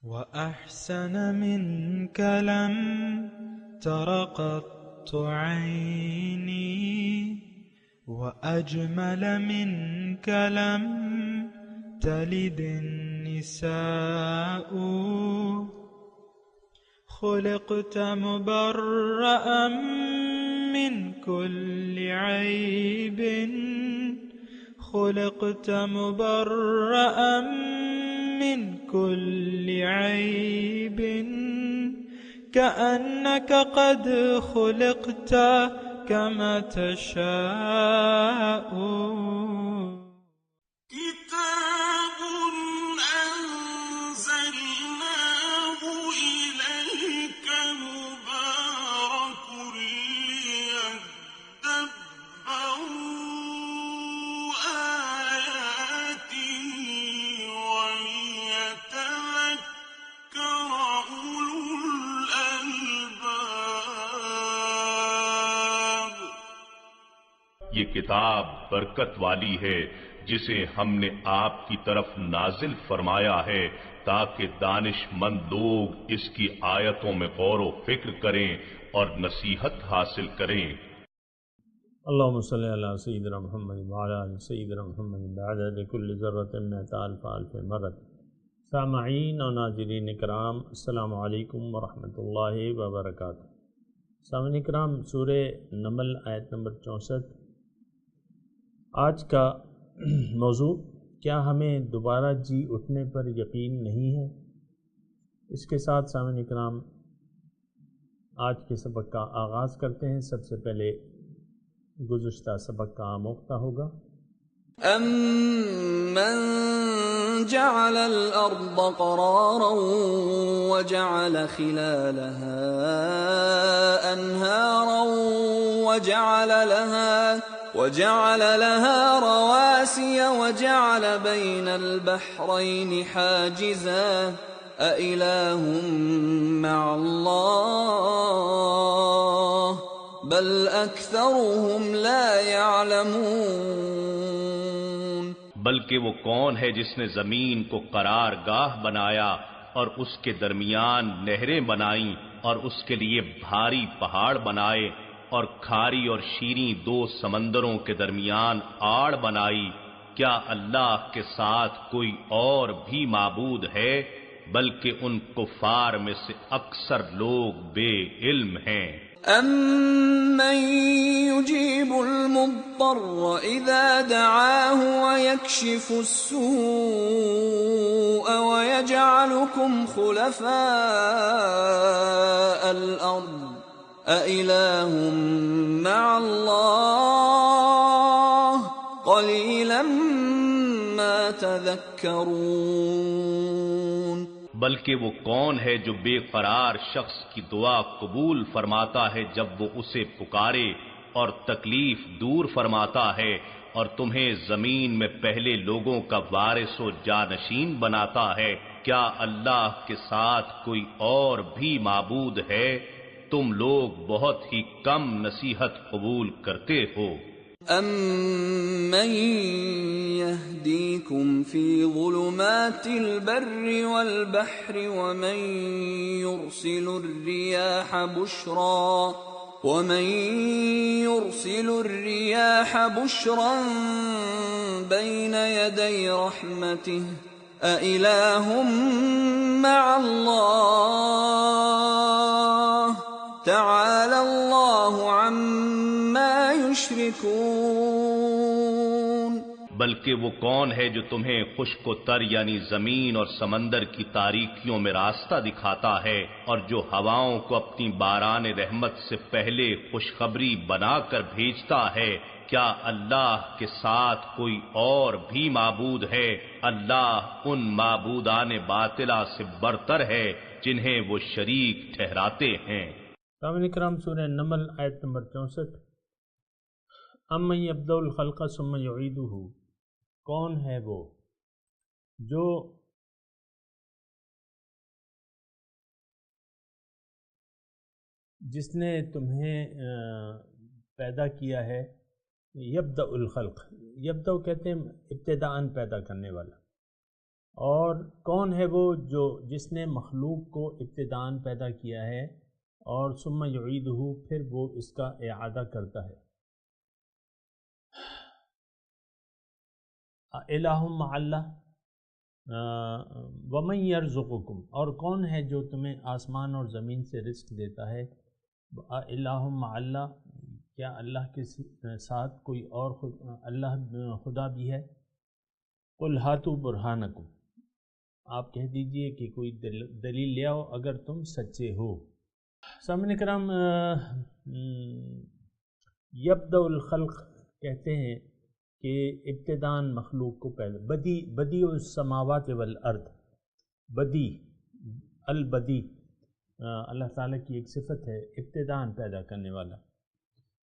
وأحسن منك لم تر قط عيني، وأجمل منك لم تلد النساء. خلقت مبرأ من كل عيب، خلقت مبرأ من كل عيب، كأنك قد خلقت كما تشاء. كتاب أنزلناه إليك مبارك ليدبروا آياته وليتذكر أولو الألباب. یہ کتاب برکت والی ہے جسے ہم نے آپ کی طرف نازل فرمایا ہے تاکہ دانش مند لوگ اس کی آیتوں میں غور و فکر کریں اور نصیحت حاصل کریں. اللہم صلی علی سیدنا محمد وعلی آل سیدنا محمد بعدد کل ذرۃ مئۃ الف الف مرۃ. سامعین و ناظرین کرام، السلام علیکم ورحمۃ اللہ وبرکاتہ. سامعین کرام، سورہ نمل آیت نمبر 64. آج کا موضوع، کیا ہمیں دوبارہ جی اٹھنے پر یقین نہیں ہے؟ اس کے ساتھ سامعین کرام آج کے سبق کا آغاز کرتے ہیں. سب سے پہلے گزشتہ سبق کا آموختہ ہوگا. أَمَّنْ جَعَلَ الْأَرْضَ قَرَارًا وَجَعَلَ خِلَالَهَا أَنْهَارًا وَجَعَلَ لَهَا رَوَاسِيَ وَجَعَلَ بَيْنَ الْبَحْرَيْنِ حَاجِزًا أَإِلَٰهٌ مَّعَ اللَّهِ بل اکثرهم لا يعلمون. بلکہ وہ کون ہے جس نے زمین کو قرار گاہ بنایا اور اس کے درمیان نہریں بنائیں اور اس کے لیے بھاری پہاڑ بنائے اور کھاری اور شیریں دو سمندروں کے درمیان آڑ بنائی؟ کیا اللہ کے ساتھ کوئی اور بھی معبود ہے؟ بلکہ ان کفار میں سے اکثر لوگ بے علم ہیں. أَمَّن يُجِيبُ الْمُضْطَرَّ إِذَا دَعَاهُ وَيَكْشِفُ السُّوءَ وَيَجْعَلُكُمْ خُلَفَاءَ الْأَرْضِ أَإِلَٰهٌ مَّعَ اللَّهِ قَلِيلًا مَّا تَذَكَّرُونَ. بلکہ وہ کون ہے جو بے قرار شخص کی دعا قبول فرماتا ہے جب وہ اسے پکارے اور تکلیف دور فرماتا ہے اور تمہیں زمین میں پہلے لوگوں کا وارث و جانشین بناتا ہے؟ کیا اللہ کے ساتھ کوئی اور بھی معبود ہے؟ تم لوگ بہت ہی کم نصیحت قبول کرتے ہو. أَمَّن يَهْدِيكُمْ فِي ظُلُمَاتِ الْبَرِّ وَالْبَحْرِ وَمَن يُرْسِلُ الرِّيَاحَ بُشْرًا بَيْنَ يَدَيْ رَحْمَتِهِ أَإِلَٰهٌ مَّعَ اللَّهِ تَعَالَى اللَّهُ عَمَّا يُشْرِكُونَ. بلکہ وہ کون ہے جو تمہیں خشک و تر یعنی زمین اور سمندر کی تاریکیوں میں راستہ دکھاتا ہے اور جو ہواؤں کو اپنی باران رحمت سے پہلے خوشخبری بنا کر بھیجتا ہے؟ کیا اللہ کے ساتھ کوئی اور بھی معبود ہے؟ اللہ ان معبودان باطلہ سے برتر ہے جنہیں وہ شریک ٹھہراتے ہیں. سامعین کرام، سورہ نمل آیت نمبر 64. امن یبدأ الخلق ثم یعیدہ، کون ہے وہ جو جس نے تمہیں پیدا کیا ہے. یبدأ الخلق، یبدأ کہتے ہیں ابتداءً پیدا کرنے والا. اور کون ہے وہ جس نے مخلوق کو ابتداءً پیدا کیا ہے اور ثم یعیدہ پھر وہ اس کا اعادہ کرتا ہے. الہ مع اللہ ومن یرزقکم، اور کون ہے جو تمہیں آسمان اور زمین سے رزق دیتا ہے. الہ مع اللہ، کیا اللہ کے ساتھ کوئی اور اللہ خدا بھی ہے. قل ہاتوا برہانکم، آپ کہہ دیجئے کہ کوئی دلیل لے آؤ اگر تم سچے ہو. سامعین کرام، یبدأ الخلق کہتے ہیں کہ ابتداءً مخلوق کو پیدا، بدیع السماوات والارض، بدی البدی اللہ تعالیٰ کی ایک صفت ہے، ابتداءً پیدا کرنے والا،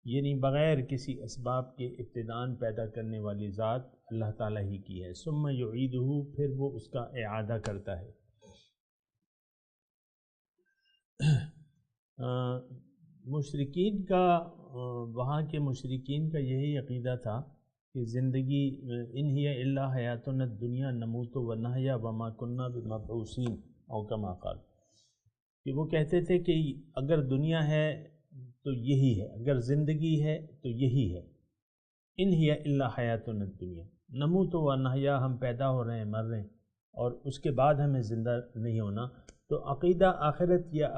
یعنی بغیر کسی اسباب کے ابتداءً پیدا کرنے والی ذات اللہ تعالیٰ ہی کی ہے. ثم یعیدہ، پھر وہ اس کا اعادہ کرتا ہے. مشرکین کا، وہاں کے مشرکین کا یہی عقیدہ تھا کہ زندگی ان ہی الا حیاتنا الدنیا نموت و نحیا وما کننا بمبعوثین او کما قال، کہ وہ کہتے تھے کہ اگر دنیا ہے تو یہی ہے، اگر زندگی ہے تو یہی ہے. ان ہی الا حیاتنا الدنیا نموت و نحیا، ہم پیدا ہو رہے ہیں، مر رہے ہیں، اور اس کے بعد ہمیں زندہ نہیں ہونا. تو عقیدہ آخرت یا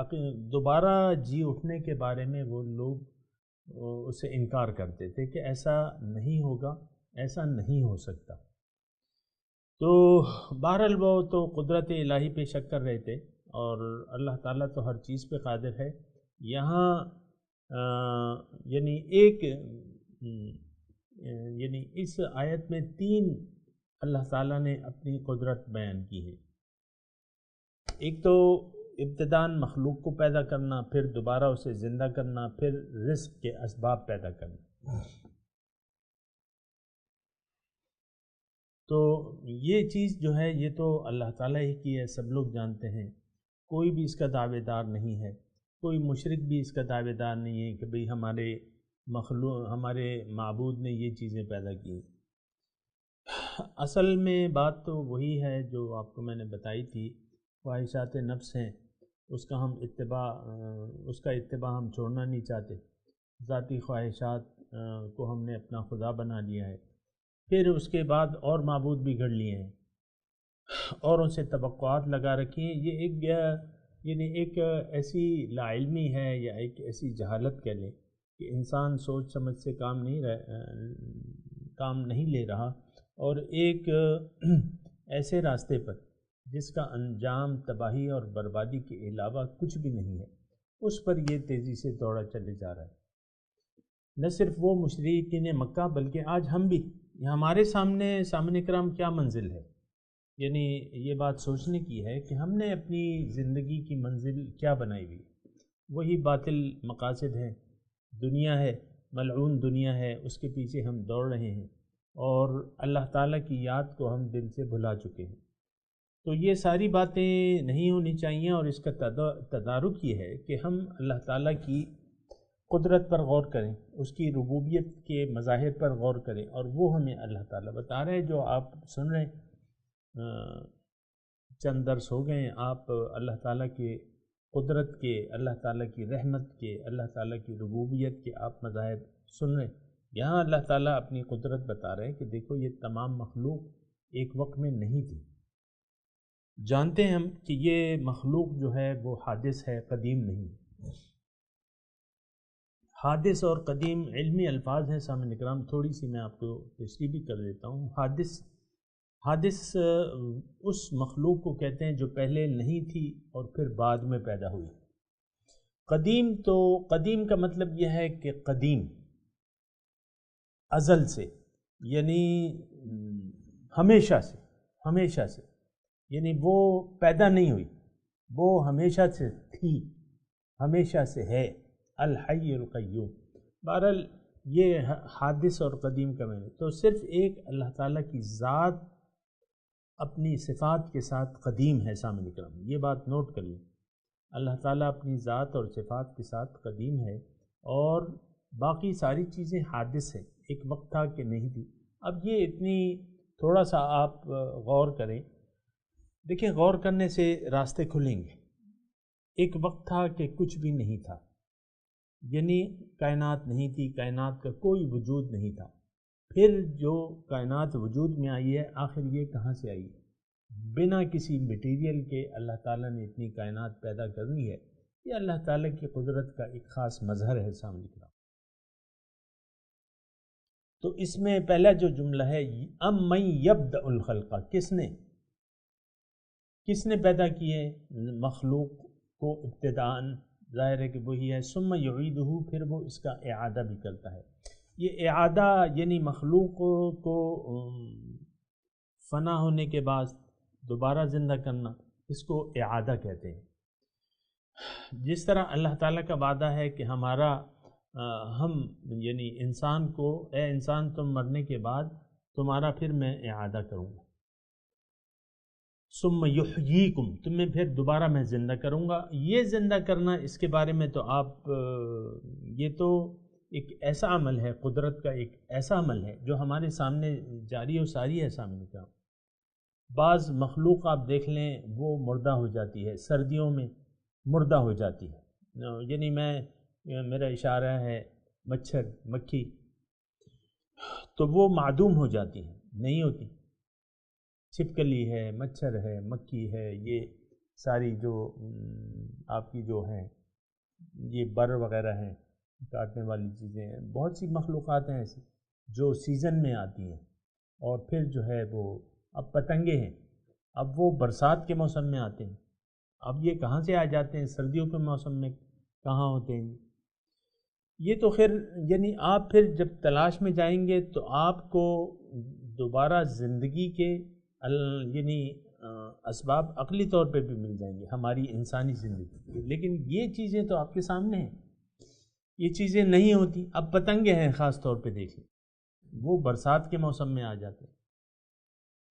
دوبارہ جی اٹھنے کے بارے میں وہ لوگ اسے انکار کرتے تھے کہ ایسا نہیں ہوگا، ایسا نہیں ہو سکتا. تو بہرحال وہ تو قدرت الہی پہ شک کر رہے تھے، اور اللہ تعالیٰ تو ہر چیز پہ قادر ہے. یہاں یعنی اس آیت میں 3 اللہ تعالیٰ نے اپنی قدرت بیان کی ہے. ایک تو ابتداءً مخلوق کو پیدا کرنا، پھر دوبارہ اسے زندہ کرنا، پھر رزق کے اسباب پیدا کرنا. تو یہ چیز جو ہے یہ تو اللہ تعالیٰ ہی کی ہے، سب لوگ جانتے ہیں، کوئی بھی اس کا دعوے دار نہیں ہے. کوئی مشرک بھی اس کا دعوے دار نہیں ہے کہ بھئی ہمارے معبود نے یہ چیزیں پیدا کی. اصل میں بات تو وہی ہے جو آپ کو میں نے بتائی تھی، خواہشات نفس ہیں، اس کا اتباع ہم چھوڑنا نہیں چاہتے. ذاتی خواہشات کو ہم نے اپنا خدا بنا لیا ہے، پھر اس کے بعد اور معبود بھی گھڑ لیے ہیں اور ان سے توقعات لگا رکھی ہیں. یہ ایک ایسی لا علمی ہے یا ایک ایسی جہالت کہہ لیں کہ انسان سوچ سمجھ سے کام نہیں لے رہا، اور ایک ایسے راستے پر جس کا انجام تباہی اور بربادی کے علاوہ کچھ بھی نہیں ہے، اس پر یہ تیزی سے دوڑا چلے جا رہا ہے. نہ صرف وہ مشرکین مکہ بلکہ آج ہم بھی، ہمارے سامنے کرام کیا منزل ہے. یعنی یہ بات سوچنے کی ہے کہ ہم نے اپنی زندگی کی منزل کیا بنائی ہوئی. وہی باطل مقاصد ہیں، دنیا ہے، ملعون دنیا ہے، اس کے پیچھے ہم دوڑ رہے ہیں، اور اللہ تعالیٰ کی یاد کو ہم دل سے بھلا چکے ہیں. تو یہ ساری باتیں نہیں ہونی چاہیے، اور اس کا تدارک یہ ہے کہ ہم اللہ تعالیٰ کی قدرت پر غور کریں، اس کی ربوبیت کے مظاہر پر غور کریں، اور وہ ہمیں اللہ تعالیٰ بتا رہے ہیں. جو آپ سن رہے ہیں، چند درس ہو گئے ہیں، آپ اللہ تعالیٰ کے قدرت کے، اللہ تعالیٰ کی رحمت کے، اللہ تعالیٰ کی ربوبیت کے آپ مظاہر سن رہے ہیں. یہاں اللہ تعالیٰ اپنی قدرت بتا رہے ہیں کہ دیکھو یہ تمام مخلوق ایک وقت میں نہیں تھی. جانتے ہیں ہم کہ یہ مخلوق جو ہے وہ حادث ہے، قدیم نہیں. حادث اور قدیم علمی الفاظ ہیں سامعین کرام، تھوڑی سی میں آپ کو تشریح بھی کر دیتا ہوں. حادث اس مخلوق کو کہتے ہیں جو پہلے نہیں تھی اور پھر بعد میں پیدا ہوئی. قدیم کا مطلب یہ ہے کہ قدیم ازل سے، یعنی ہمیشہ سے، یعنی وہ پیدا نہیں ہوئی، وہ ہمیشہ سے تھی، ہمیشہ سے ہے. الحی القیوم. بہرحال یہ حادث اور قدیم کا معنی. تو صرف ایک اللہ تعالیٰ کی ذات اپنی صفات کے ساتھ قدیم ہے. سامعین کرام یہ بات نوٹ کر لیں، اللہ تعالیٰ اپنی ذات اور صفات کے ساتھ قدیم ہے، اور باقی ساری چیزیں حادث ہیں، ایک وقت تھا کہ نہیں تھی. اب یہ اتنی تھوڑا سا آپ غور کریں دیکھیں غور کرنے سے راستے کھلیں گے۔ ایک وقت تھا کہ کچھ بھی نہیں تھا، یعنی کائنات نہیں تھی، کائنات کا کوئی وجود نہیں تھا۔ پھر جو کائنات وجود میں آئی ہے، آخر یہ کہاں سے آئی ہے؟ بنا کسی مٹیریل کے اللہ تعالیٰ نے اتنی کائنات پیدا کرنی ہے، یہ اللہ تعالیٰ کی قدرت کا ایک خاص مظہر ہے سامنے کی طرف۔ تو اس میں پہلا جو جملہ ہے ام من یبدأ الخلق، کس نے پیدا کی ہے مخلوق کو ابتداءً؟ ظاہر ہے کہ وہی ہے۔ ثم یعیدہ، پھر وہ اس کا اعادہ بھی کرتا ہے۔ یہ اعادہ یعنی مخلوق کو فنا ہونے کے بعد دوبارہ زندہ کرنا، اس کو اعادہ کہتے ہیں۔ جس طرح اللہ تعالیٰ کا وعدہ ہے کہ ہم یعنی انسان کو، اے انسان تم مرنے کے بعد تمہارا پھر میں اعادہ کروں گا، ثم یحییکم، تمہیں پھر دوبارہ میں زندہ کروں گا۔ یہ زندہ کرنا، اس کے بارے میں تو یہ تو ایک ایسا عمل ہے، قدرت کا ایک ایسا عمل ہے جو ہمارے سامنے جاری و ساری ہے سامنے کا۔ بعض مخلوق آپ دیکھ لیں وہ مردہ ہو جاتی ہے، سردیوں میں مردہ ہو جاتی ہے، یعنی میرا اشارہ ہے مچھر مکھی، تو وہ معدوم ہو جاتی ہیں، نہیں ہوتی۔ چھپکلی ہے، مچھر ہے، مکھی ہے، یہ ساری جو آپ کی جو ہیں یہ بر وغیرہ ہیں، کاٹنے والی چیزیں ہیں، بہت سی مخلوقات ہیں ایسی جو سیزن میں آتی ہیں۔ اور پھر جو ہے وہ اب پتنگے ہیں، اب وہ برسات کے موسم میں آتے ہیں، اب یہ کہاں سے آ جاتے ہیں؟ سردیوں کے موسم میں کہاں ہوتے ہیں؟ یہ تو خیر یعنی آپ پھر جب تلاش میں جائیں گے تو آپ کو دوبارہ زندگی کے یعنی اسباب عقلی طور پہ بھی مل جائیں گے ہماری انسانی زندگی کے، لیکن یہ چیزیں تو آپ کے سامنے ہیں، یہ چیزیں نہیں ہوتی۔ اب پتنگے ہیں خاص طور پہ دیکھیں، وہ برسات کے موسم میں آ جاتے ہیں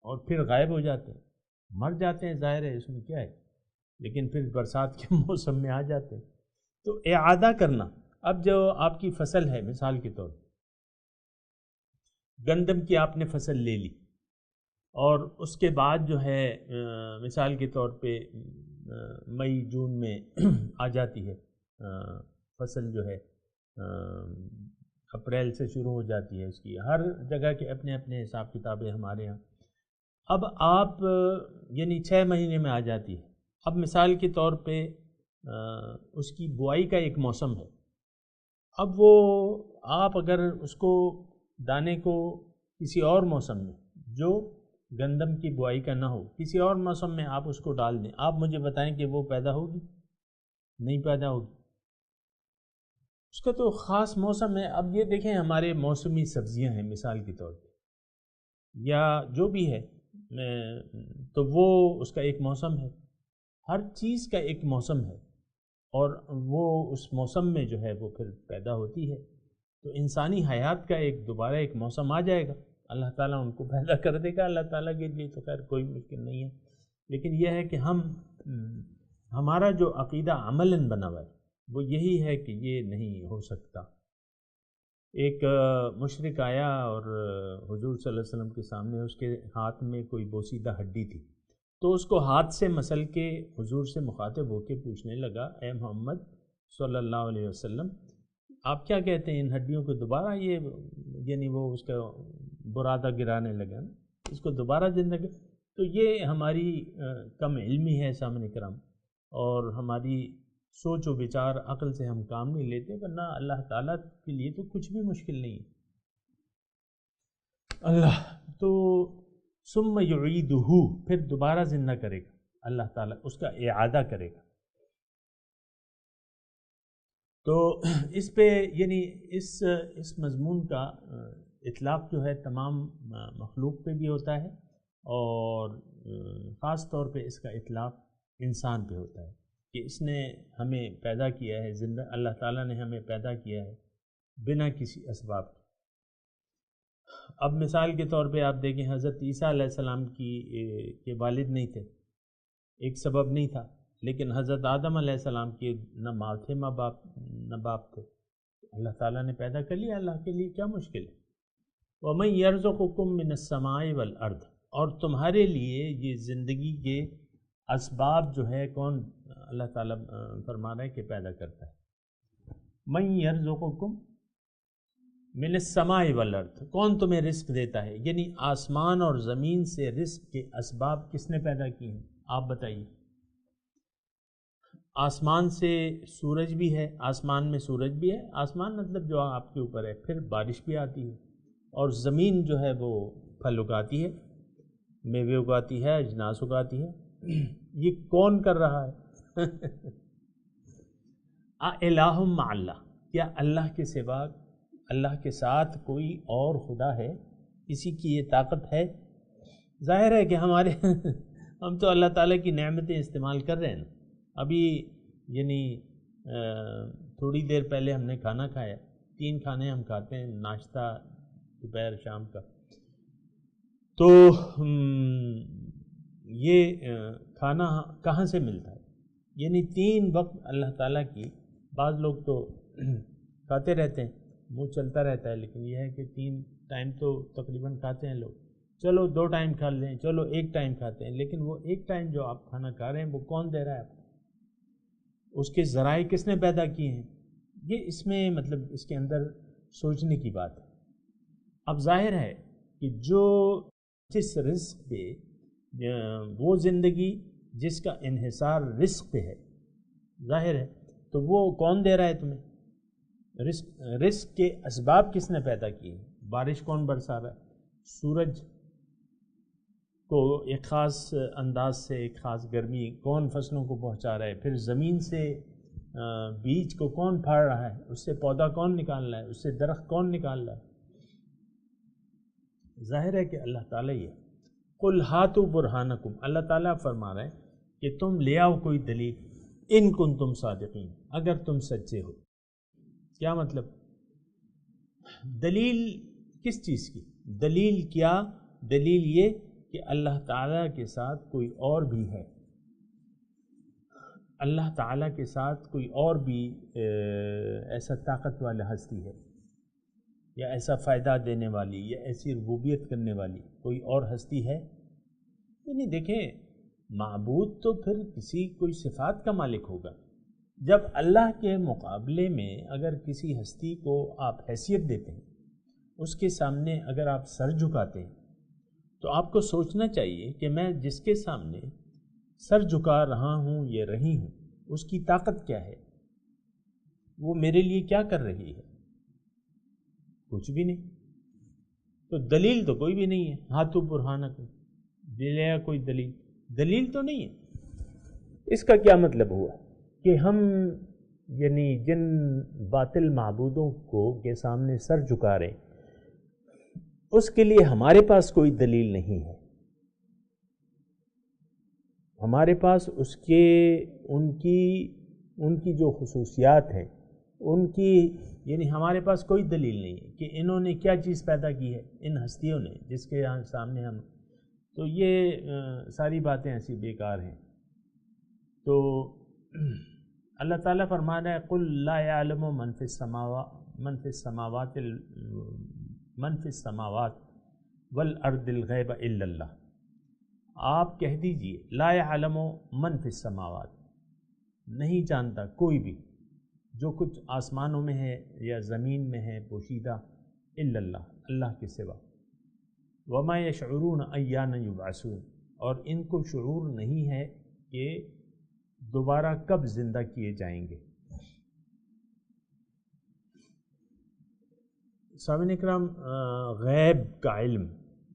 اور پھر غائب ہو جاتے ہیں، مر جاتے ہیں، ظاہر ہے اس میں کیا ہے، لیکن پھر برسات کے موسم میں آ جاتے ہیں۔ تو اعادہ کرنا، اب جو آپ کی فصل ہے مثال کے طور پہ گندم کی آپ نے فصل لے لی، اور اس کے بعد جو ہے مثال کے طور پہ مئی جون میں آ جاتی ہے فصل، جو ہے اپریل سے شروع ہو جاتی ہے اس کی، ہر جگہ کے اپنے اپنے حساب کتابیں ہمارے ہاں۔ اب آپ یعنی 6 مہینے میں آ جاتی ہے۔ اب مثال کے طور پہ اس کی بوائی کا ایک موسم ہے، اب وہ آپ اگر اس کو دانے کو کسی اور موسم میں جو گندم کی بوائی کا نہ ہو، کسی اور موسم میں آپ اس کو ڈال دیں، آپ مجھے بتائیں کہ وہ پیدا ہوگی؟ نہیں پیدا ہوگی، اس کا تو خاص موسم ہے۔ اب یہ دیکھیں ہمارے موسمی سبزیاں ہیں مثال کے طور پہ، یا جو بھی ہے، تو وہ اس کا ایک موسم ہے، ہر چیز کا ایک موسم ہے، اور وہ اس موسم میں جو ہے وہ پھر پیدا ہوتی ہے۔ تو انسانی حیات کا دوبارہ ایک موسم آ جائے گا، اللہ تعالیٰ ان کو پیدا کر دے گا، اللہ تعالیٰ کے لیے تو خیر کوئی مشکل نہیں ہے۔ لیکن یہ ہے کہ ہمارا جو عقیدہ عملاً بنا ہوا ہے وہ یہی ہے کہ یہ نہیں ہو سکتا۔ ایک مشرک آیا اور حضور صلی اللہ علیہ وسلم کے سامنے، اس کے ہاتھ میں کوئی بوسیدہ ہڈی تھی، تو اس کو ہاتھ سے مسل کے حضور سے مخاطب ہو کے پوچھنے لگا، اے محمد صلی اللہ علیہ وسلم، آپ کیا کہتے ہیں ان ہڈیوں کو دوبارہ یعنی وہ اس کا برادہ گرانے لگا نا، اس کو دوبارہ زندگی؟ تو یہ ہماری کم علمی ہے سامنے کرام، اور ہماری سوچ و بچار عقل سے ہم کام نہیں لیتے، ورنہ اللہ تعالیٰ کے لیے تو کچھ بھی مشکل نہیں ہے۔ اللہ تو ثم یعیدہ، پھر دوبارہ زندہ کرے گا اللہ تعالیٰ، اس کا اعادہ کرے گا۔ تو اس پہ یعنی اس مضمون کا اطلاق جو ہے تمام مخلوق پہ بھی ہوتا ہے، اور خاص طور پہ اس کا اطلاق انسان پہ ہوتا ہے کہ اس نے ہمیں پیدا کیا ہے، زندہ اللہ تعالیٰ نے ہمیں پیدا کیا ہے بنا کسی اسباب کے۔ اب مثال کے طور پہ آپ دیکھیں، حضرت عیسیٰ علیہ السلام کے والد نہیں تھے، ایک سبب نہیں تھا، لیکن حضرت آدم علیہ السلام کے نہ ماں تھے نہ باپ تھے، اللہ تعالیٰ نے پیدا کر لیا، اللہ کے لیے کیا مشکل ہے۔ وَمَن يَرْزُقُكُم مِّنَ السَّمَاءِ وَالْأَرْضِ، اور تمہارے لیے یہ زندگی کے اسباب جو ہے کون اللہ تعالیٰ فرما رہا ہے کہ پیدا کرتا ہے. من یرزقکم من السماء والارض، کون تمہیں رزق دیتا ہے؟ یعنی آسمان اور زمین سے رزق کے اسباب کس نے پیدا کیے ہیں؟ آپ بتائیے. آسمان سے سورج بھی ہے، آسمان میں سورج بھی ہے، آسمان مطلب جو آپ کے اوپر ہے، پھر بارش بھی آتی ہے، اور زمین جو ہے وہ پھل اگاتی ہے، میوے اگاتی ہے، اجناس اگاتی ہے. یہ کون کر رہا ہے؟ الہ مع اللہ، کیا اللہ کے سوا، اللہ کے ساتھ کوئی اور خدا ہے؟ کسی کی یہ طاقت ہے؟ ظاہر ہے کہ ہمارے ہم تو اللہ تعالیٰ کی نعمتیں استعمال کر رہے ہیں. ابھی یعنی تھوڑی دیر پہلے ہم نے کھانا کھایا. 3 کھانے ہم کھاتے ہیں، ناشتہ، دوپہر، شام کا. تو یہ کھانا کہاں سے ملتا ہے؟ یعنی 3 وقت اللہ تعالیٰ کی. بعض لوگ تو کھاتے رہتے ہیں، منہ چلتا رہتا ہے، لیکن یہ ہے کہ 3 ٹائم تو تقریباً کھاتے ہیں لوگ. چلو 2 ٹائم کھا لیں، چلو 1 ٹائم کھاتے ہیں، لیکن وہ 1 ٹائم جو آپ کھانا کھا رہے ہیں وہ کون دے رہا ہے آپ کو؟ اس کے ذرائع کس نے پیدا کیے ہیں؟ یہ اس میں مطلب اس کے اندر سوچنے کی بات ہے. اب ظاہر ہے کہ جو جس رزق پہ وہ زندگی جس کا انحصار رزق پہ ہے، ظاہر ہے تو وہ کون دے رہا ہے تمہیں؟ رزق کے اسباب کس نے پیدا کیے ہیں؟ بارش کون برسا رہا ہے؟ سورج کو ایک خاص انداز سے ایک خاص گرمی کون فصلوں کو پہنچا رہا ہے؟ پھر زمین سے بیج کو کون پھاڑ رہا ہے؟ اس سے پودا کون نکال رہا ہے؟ اس سے درخت کون نکال رہا ہے؟ ظاہر ہے کہ اللہ تعالیٰ ہی ہے. قل ہاتوا برہانکم، اللہ تعالیٰ فرما رہے ہیں کہ تم لے آؤ کوئی دلیل، ان کنتم صادقین، اگر تم سچے ہو. کیا مطلب؟ دلیل کس چیز کی؟ دلیل کیا؟ دلیل یہ کہ اللہ تعالیٰ کے ساتھ کوئی اور بھی ہے، اللہ تعالیٰ کے ساتھ کوئی اور بھی ایسا طاقت والا ہستی ہے، یا ایسا فائدہ دینے والی، یا ایسی ربوبیت کرنے والی کوئی اور ہستی ہے. یعنی دیکھیں، معبود تو پھر کسی کوئی صفات کا مالک ہوگا. جب اللہ کے مقابلے میں اگر کسی ہستی کو آپ حیثیت دیتے ہیں، اس کے سامنے اگر آپ سر جھکاتے ہیں، تو آپ کو سوچنا چاہیے کہ میں جس کے سامنے سر جھکا رہا ہوں یا رہی ہوں، اس کی طاقت کیا ہے؟ وہ میرے لیے کیا کر رہی ہے؟ کچھ بھی نہیں. تو دلیل تو کوئی بھی نہیں ہے. ہاتھوں برہانکم، دلیا کوئی دلیل تو نہیں ہے. اس کا کیا مطلب ہوا کہ ہم یعنی جن باطل معبودوں کو کے سامنے سر جھکا رہے ہیں، اس کے لیے ہمارے پاس کوئی دلیل نہیں ہے. ہمارے پاس اس کے ان کی جو خصوصیات ہیں، ان کی یعنی ہمارے پاس کوئی دلیل نہیں ہے کہ انہوں نے کیا چیز پیدا کی ہے، ان ہستیوں نے جس کے سامنے ہم. تو یہ ساری باتیں ایسی بیکار ہیں. تو اللہ تعالیٰ فرما رہا ہے قل لا يعلم من في السماوات والارض الغیب الا اللہ. آپ کہہ دیجئے لا يعلم من في السماوات، نہیں جانتا کوئی بھی جو کچھ آسمانوں میں ہے یا زمین میں ہے پوشیدہ، الا اللہ، اللہ کے سوا. وما يشعرون ایان یبعثون، اور ان کو شعور نہیں ہے کہ دوبارہ کب زندہ کیے جائیں گے. سامعین اکرام، غیب کا علم،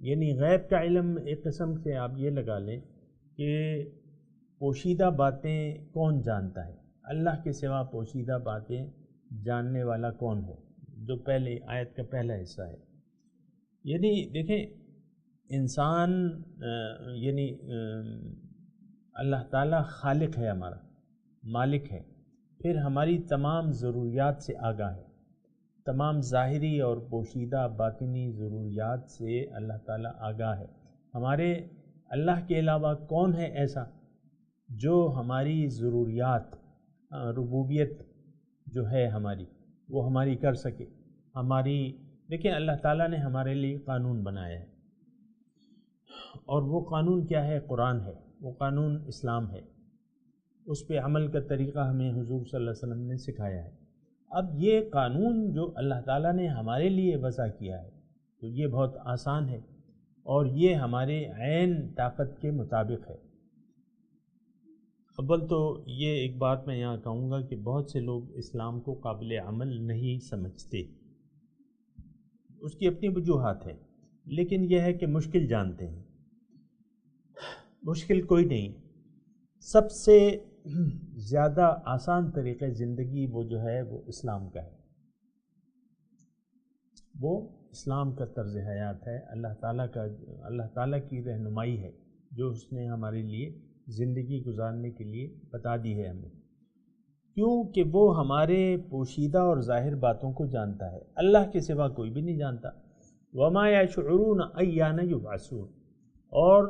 یعنی غیب کا علم ایک قسم سے آپ یہ لگا لیں کہ پوشیدہ باتیں کون جانتا ہے؟ اللہ کے سوا پوشیدہ باتیں جاننے والا کون ہے؟ جو پہلے آیت کا پہلا حصہ ہے. یعنی دیکھیں، انسان یعنی اللہ تعالیٰ خالق ہے، ہمارا مالک ہے، پھر ہماری تمام ضروریات سے آگاہ ہے. تمام ظاہری اور پوشیدہ باطنی ضروریات سے اللہ تعالیٰ آگاہ ہے. ہمارے اللہ کے علاوہ کون ہے ایسا جو ہماری ضروریات، ربوبیت جو ہے ہماری، وہ ہماری کر سکے؟ ہماری دیکھیں، اللہ تعالیٰ نے ہمارے لیے قانون بنایا ہے، اور وہ قانون کیا ہے؟ قرآن ہے، وہ قانون اسلام ہے، اس پہ عمل کا طریقہ ہمیں حضور صلی اللہ علیہ وسلم نے سکھایا ہے۔ اب یہ قانون جو اللہ تعالیٰ نے ہمارے لیے وضع کیا ہے تو یہ بہت آسان ہے اور یہ ہمارے عین طاقت کے مطابق ہے۔ اول تو یہ ایک بات میں یہاں کہوں گا کہ بہت سے لوگ اسلام کو قابل عمل نہیں سمجھتے، اس کی اپنی وجوہات ہیں، لیکن یہ ہے کہ مشکل جانتے ہیں۔ مشکل کوئی نہیں، سب سے زیادہ آسان طریقہ زندگی وہ جو ہے وہ اسلام کا ہے، وہ اسلام کا طرز حیات ہے، اللہ تعالیٰ کی رہنمائی ہے جو اس نے ہمارے لیے زندگی گزارنے کے لیے بتا دی ہے ہمیں، کیونکہ وہ ہمارے پوشیدہ اور ظاہر باتوں کو جانتا ہے، اللہ کے سوا کوئی بھی نہیں جانتا۔ وما یشعرون ایان یبعثون، اور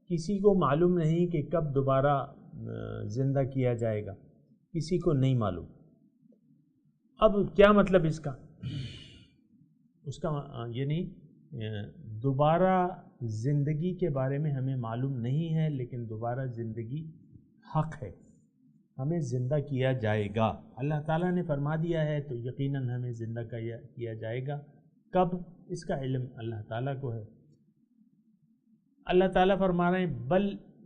کسی کو معلوم نہیں کہ کب دوبارہ زندہ کیا جائے گا، کسی کو نہیں معلوم۔ اب کیا مطلب اس کا یعنی دوبارہ زندگی کے بارے میں ہمیں معلوم نہیں ہے، لیکن دوبارہ زندگی حق ہے، ہمیں زندہ کیا جائے گا۔ اللہ تعالیٰ نے فرما دیا ہے تو یقیناً ہمیں زندہ کیا جائے گا۔ کب؟ اس کا علم اللہ تعالیٰ کو ہے۔ اللہ تعالیٰ فرما رہے ہیں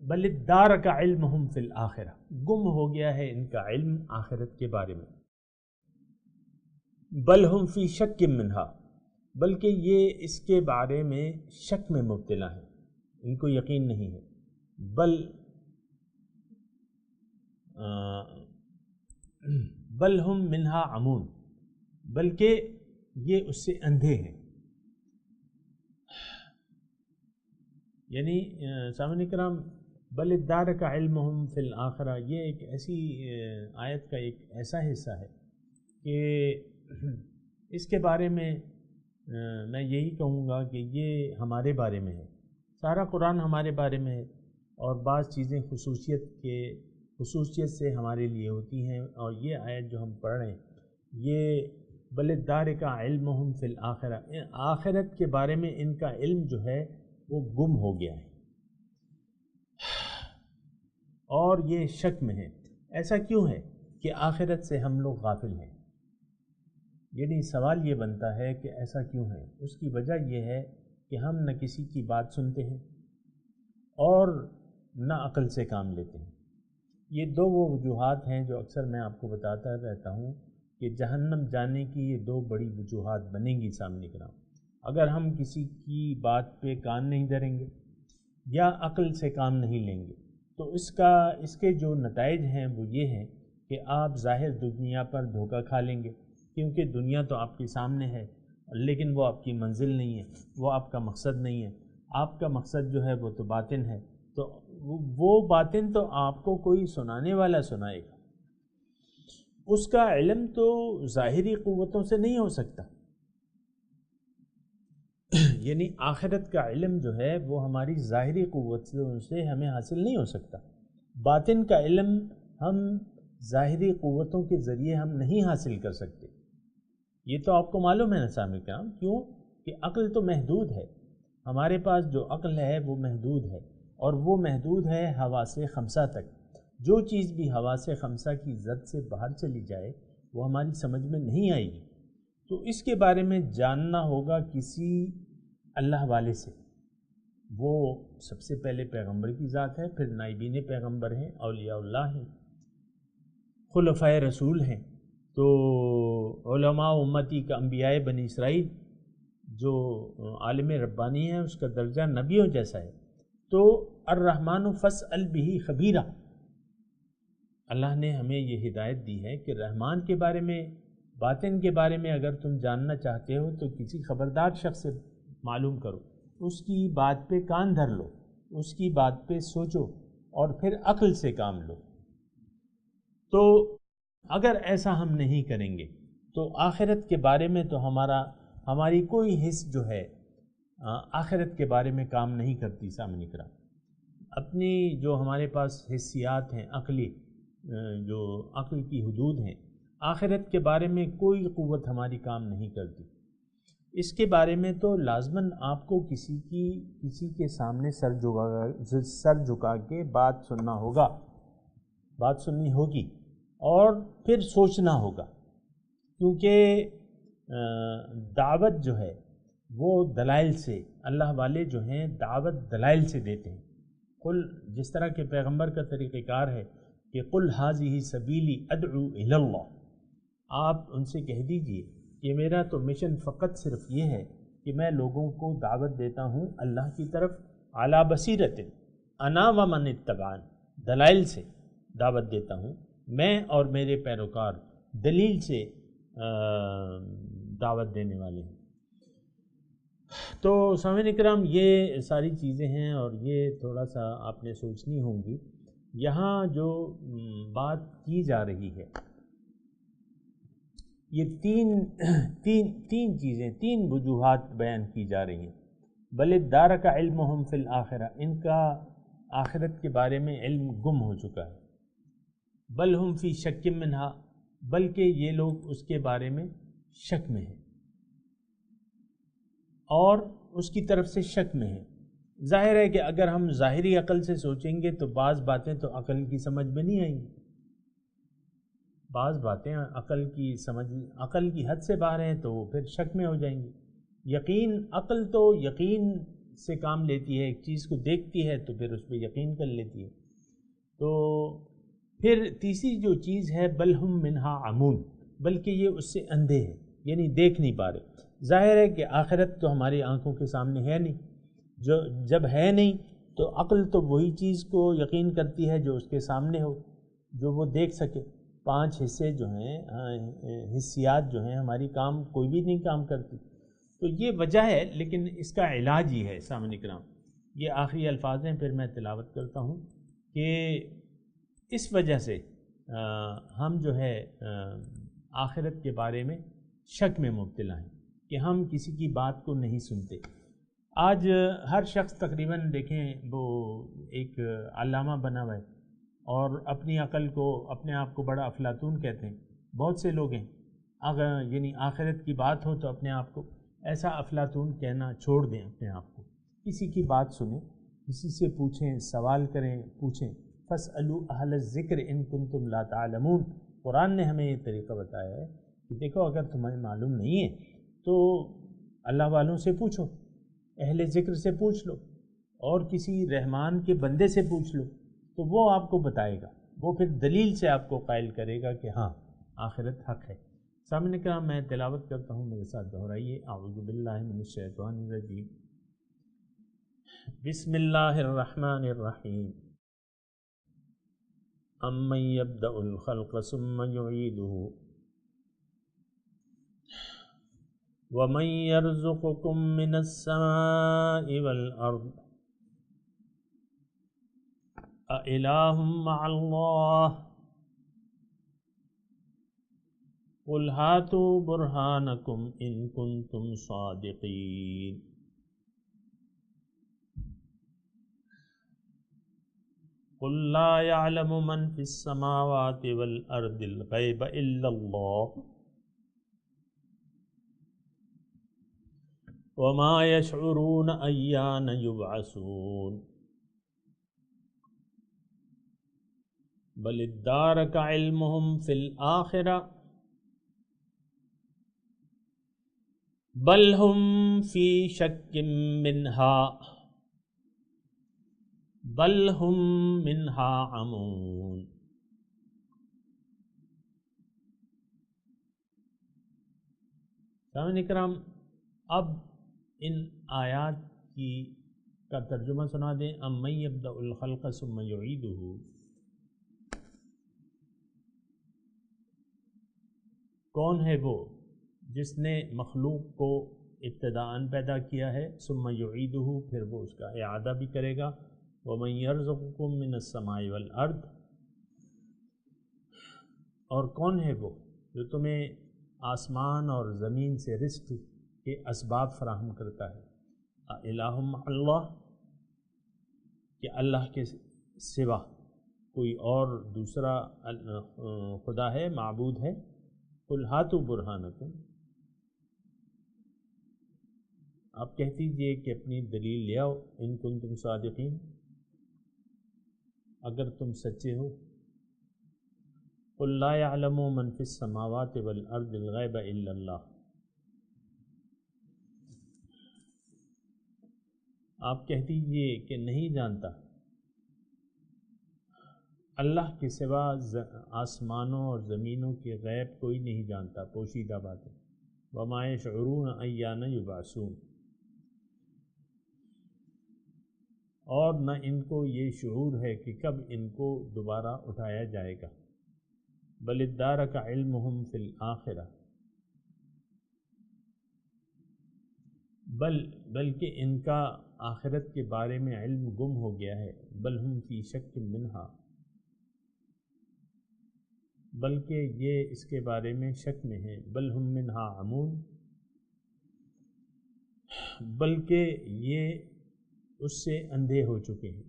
بل ادارک علمہم فی الآخرہ، گم ہو گیا ہے ان کا علم آخرت کے بارے میں۔ بل ہم فی شک منہا، بلکہ یہ اس کے بارے میں شک میں مبتلا ہیں، ان کو یقین نہیں ہے۔ بل ہم منہا عمون، بلکہ یہ اس سے اندھے ہیں۔ یعنی سامعین کرام، بل ادارک علمہم فی الآخرہ، یہ ایک ایسی آیت کا ایک ایسا حصہ ہے کہ اس کے بارے میں میں یہی کہوں گا کہ یہ ہمارے بارے میں ہے، سارا قرآن ہمارے بارے میں ہے، اور بعض چیزیں خصوصیت سے ہمارے لیے ہوتی ہیں، اور یہ آیت جو ہم پڑھ رہے ہیں یہ بل ادارک علمہم فی الآخرہ، آخرت کے بارے میں ان کا علم جو ہے وہ گم ہو گیا ہے اور یہ شک میں ہے۔ ایسا کیوں ہے کہ آخرت سے ہم لوگ غافل ہیں؟ یعنی سوال یہ بنتا ہے کہ ایسا کیوں ہے؟ اس کی وجہ یہ ہے کہ ہم نہ کسی کی بات سنتے ہیں اور نہ عقل سے کام لیتے ہیں۔ یہ دو وہ وجوہات ہیں جو اکثر میں آپ کو بتاتا رہتا ہوں کہ جہنم جانے کی یہ دو بڑی وجوہات بنیں گی سامنے کرام۔ اگر ہم کسی کی بات پہ کان نہیں دھریں گے یا عقل سے کام نہیں لیں گے تو اس کے جو نتائج ہیں وہ یہ ہیں کہ آپ ظاہر دنیا پر دھوکہ کھا لیں گے، کیونکہ دنیا تو آپ کے سامنے ہے لیکن وہ آپ کی منزل نہیں ہے، وہ آپ کا مقصد نہیں ہے۔ آپ کا مقصد جو ہے وہ تو باطن ہے، تو وہ باطن تو آپ کو کوئی سنانے والا سنائے گا، اس کا علم تو ظاہری قوتوں سے نہیں ہو سکتا۔ یعنی آخرت کا علم جو ہے وہ ہماری ظاہری قوتوں سے ہمیں حاصل نہیں ہو سکتا۔ باطن کا علم ہم ظاہری قوتوں کے ذریعے ہم نہیں حاصل کر سکتے۔ یہ تو آپ کو معلوم ہے نا سامعین کرام، کیوں کہ عقل تو محدود ہے، ہمارے پاس جو عقل ہے وہ محدود ہے، اور وہ محدود ہے حواس خمسہ تک۔ جو چیز بھی حواس خمسہ کی زد سے باہر چلی جائے وہ ہماری سمجھ میں نہیں آئے گی، تو اس کے بارے میں جاننا ہوگا کسی اللہ والے سے۔ وہ سب سے پہلے پیغمبر کی ذات ہے، پھر نائبین پیغمبر ہیں، اولیاء اللہ ہیں، خلفائے رسول ہیں۔ تو علماء امتی کا انبیاء بنی اسرائیل جو عالم ربانی ہے اس کا درجہ نبیوں جیسا ہے۔ تو الرحمن فاسأل بہ خبیرہ، اللہ نے ہمیں یہ ہدایت دی ہے کہ رحمان کے بارے میں، باطن کے بارے میں اگر تم جاننا چاہتے ہو تو کسی خبردار شخص سے معلوم کرو، اس کی بات پہ کان دھر لو، اس کی بات پہ سوچو اور پھر عقل سے کام لو۔ تو اگر ایسا ہم نہیں کریں گے تو آخرت کے بارے میں تو ہماری کوئی حس جو ہے آخرت کے بارے میں کام نہیں کرتی۔ سامنے کرام، اپنی جو ہمارے پاس حسیات ہیں عقلی، جو عقل کی حدود ہیں، آخرت کے بارے میں کوئی قوت ہماری کام نہیں کرتی۔ اس کے بارے میں تو لازماً آپ کو کسی کے سامنے سر جھکا کے بات سننا ہوگا، بات سننی ہوگی اور پھر سوچنا ہوگا، کیونکہ دعوت جو ہے وہ دلائل سے، اللہ والے جو ہیں دعوت دلائل سے دیتے ہیں۔ قل، جس طرح کے پیغمبر کا طریقہ کار ہے کہ قل ھذہ سبیلی ادعو الی اللہ، آپ ان سے کہہ دیجئے کہ میرا تو مشن فقط صرف یہ ہے کہ میں لوگوں کو دعوت دیتا ہوں اللہ کی طرف، علی بصیرۃ انا ومن اتبعن، دلائل سے دعوت دیتا ہوں، میں اور میرے پیروکار دلیل سے دعوت دینے والے ہیں۔ تو سامعین اکرام، یہ ساری چیزیں ہیں اور یہ تھوڑا سا آپ نے سوچنی ہوں گی۔ یہاں جو بات کی جا رہی ہے، یہ تین چیزیں، تین وجوہات بیان کی جا رہی ہیں۔ بل ادارک علمہم فی الآخرہ، ان کا آخرت کے بارے میں علم گم ہو چکا ہے۔ بل ہم فی شک منہا، بلکہ یہ لوگ اس کے بارے میں شک میں ہیں اور اس کی طرف سے شک میں ہیں۔ ظاہر ہے کہ اگر ہم ظاہری عقل سے سوچیں گے تو بعض باتیں تو عقل کی سمجھ میں نہیں آئیں گی، بعض باتیں عقل کی حد سے باہر ہیں تو وہ پھر شک میں ہو جائیں گی۔ یقین، عقل تو یقین سے کام لیتی ہے، ایک چیز کو دیکھتی ہے تو پھر اس پہ یقین کر لیتی ہے۔ تو پھر تیسری جو چیز ہے بل ہم منہا عمون، بلکہ یہ اس سے اندھے ہیں، یعنی دیکھ نہیں پا رہے۔ ظاہر ہے کہ آخرت تو ہماری آنکھوں کے سامنے ہے نہیں، جب ہے نہیں تو عقل تو وہی چیز کو یقین کرتی ہے جو اس کے سامنے ہو، جو وہ دیکھ سکے۔ 5 حصے جو ہیں، حسیات جو ہیں، ہماری کام کوئی بھی نہیں کام کرتی۔ تو یہ وجہ ہے، لیکن اس کا علاج ہی ہے سامعین اکرام۔ یہ آخری الفاظ ہیں، پھر میں تلاوت کرتا ہوں کہ اس وجہ سے ہم جو ہے آخرت کے بارے میں شک میں مبتلا ہیں کہ ہم کسی کی بات کو نہیں سنتے۔ آج ہر شخص تقریباً دیکھیں وہ ایک علامہ بنا ہوا ہے اور اپنی عقل کو، اپنے آپ کو بڑا افلاطون کہتے ہیں۔ بہت سے لوگ ہیں، اگر یعنی آخرت کی بات ہو تو اپنے آپ کو ایسا افلاطون کہنا چھوڑ دیں، اپنے آپ کو کسی کی بات سنیں، کسی سے پوچھیں، سوال کریں، پوچھیں۔ فَاسْأَلُوا أَهْلَ الذِّكْرِ إِن كُنتُمْ لَا تَعْلَمُونَ، قرآن نے ہمیں یہ طریقہ بتایا ہے کہ دیکھو اگر تمہیں معلوم نہیں ہے تو اللہ والوں سے پوچھو، اہل ذکر سے پوچھ لو اور کسی رحمان کے بندے سے پوچھ لو، تو وہ آپ کو بتائے گا، وہ پھر دلیل سے آپ کو قائل کرے گا کہ ہاں آخرت حق ہے۔ سامنے کا میں تلاوت کرتا ہوں، میرے ساتھ دہرائیے۔ اعوذ باللہ من الشیطان الرجیم، بسم اللہ الرحمن الرحیم۔ امن یبدأ الخلق ثم یعیدہ ومن یرزقکم من السماء والارض اِلٰہٌ مع اللہ قل ہاتوا برہانکم ان کنتم صادقین۔ قل لا يعلم من في السماوات والأرض الغيب إلا الله وما يشعرون أيان يبعثون بل ادارك علمهم في الآخرة بل هم في شك منها بل ہم منہا عمون۔ سامعین اکرام، اب ان آیات کا ترجمہ سنا دیں۔ امن یبدأ الخلق ثم یعیدہ، کون ہے وہ جس نے مخلوق کو ابتداءً پیدا کیا ہے، ثم یعیدہ، پھر وہ اس کا اعادہ بھی کرے گا۔ وَمَن يَرْزُقُكُم مِّنَ السَّمَاءِ وَالْأَرْضِ، اور کون ہے وہ جو تمہیں آسمان اور زمین سے رزق کے اسباب فراہم کرتا ہے۔ الہ مع اللہ، کہ اللہ کے سوا کوئی اور دوسرا خدا ہے، معبود ہے۔ قل ہاتوا برہانکم، آپ کہہ دیجئے کہ اپنی دلیل لے آؤ، ان کنتم صادقین، اگر تم سچے ہو۔ قل لا يعلم من في السماوات والارض الغیب الا اللہ، آپ کہہ دیجئے کہ نہیں جانتا اللہ کے سوا آسمانوں اور زمینوں کے غیب کوئی نہیں جانتا، پوشیدہ باتیں۔ وما يشعرون ایان یبعثون، اور نہ ان کو یہ شعور ہے کہ کب ان کو دوبارہ اٹھایا جائے گا۔ بل ادارک علمہم فی الآخرہ، بلکہ ان کا آخرت کے بارے میں علم گم ہو گیا ہے۔ بل ہم فی شک منہا، بلکہ یہ اس کے بارے میں شک میں ہیں۔ بل ہم منہا عمون، بلکہ یہ اس سے اندھے ہو چکے ہیں۔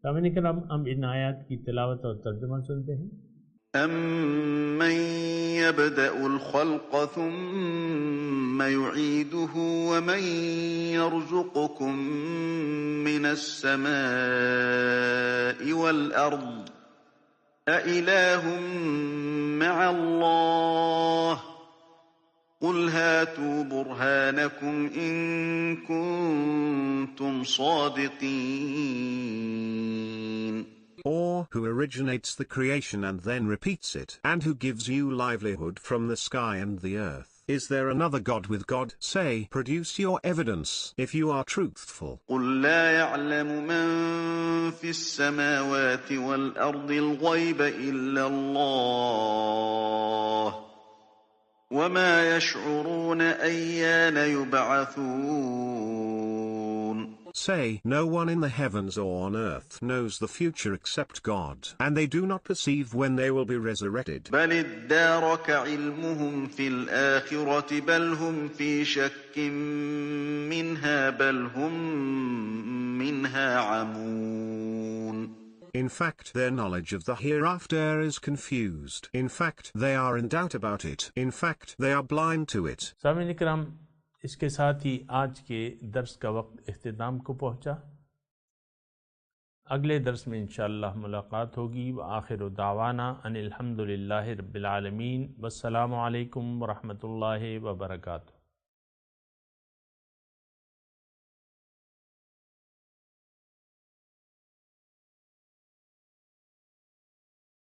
سامعین کرام، ہم ان آیات کی تلاوت اور ترجمہ سنتے ہیں۔ أَمَّن يَبْدَأُ الْخَلْقَ ثُمَّ يُعِيدُهُ وَمَن يَرْزُقُكُم مِّنَ السَّمَاءِ وَالْأَرْضِ أَإِلَٰهٌ مَّعَ اللَّهِ قُلْ هَاتُوا بُرْهَانَكُمْ إِن كُنتُمْ صَادِقِينَ. Or who originates the creation and then repeats it, and who gives you livelihood from the sky and the earth? Is there another God with God? Say, produce your evidence, if you are truthful. قُل لَّا يَعْلَمُ مَن فِي السَّمَاوَاتِ وَالْأَرْضِ الْغَيْبَ إِلَّا اللَّهُ وَمَا يَشْعُرُونَ أَيَّانَ يُبْعَثُونَ. Say, no one in the heavens or on earth knows the future except God, and they do not perceive when they will be resurrected. بَلِ ادَّارَكَ عِلْمُهُمْ فِي الْآخِرَةِ بَلْ هُمْ فِي شَكٍّ مِّنْهَا بَلْ هُمْ مِنْهَا عَمُونَ. In fact, their knowledge of the hereafter is confused. In fact, they are in doubt about it. In fact, they are blind to it. سامعین کرام، اس کے ساتھ ہی آج کے درس کا وقت اختتام کو پہنچا۔ اگلے درس میں انشاءاللہ ملاقات ہوگی۔ وآخر دعوانا ان الحمد للہ رب العالمین، والسلام علیکم ورحمۃ اللہ وبرکاتہ۔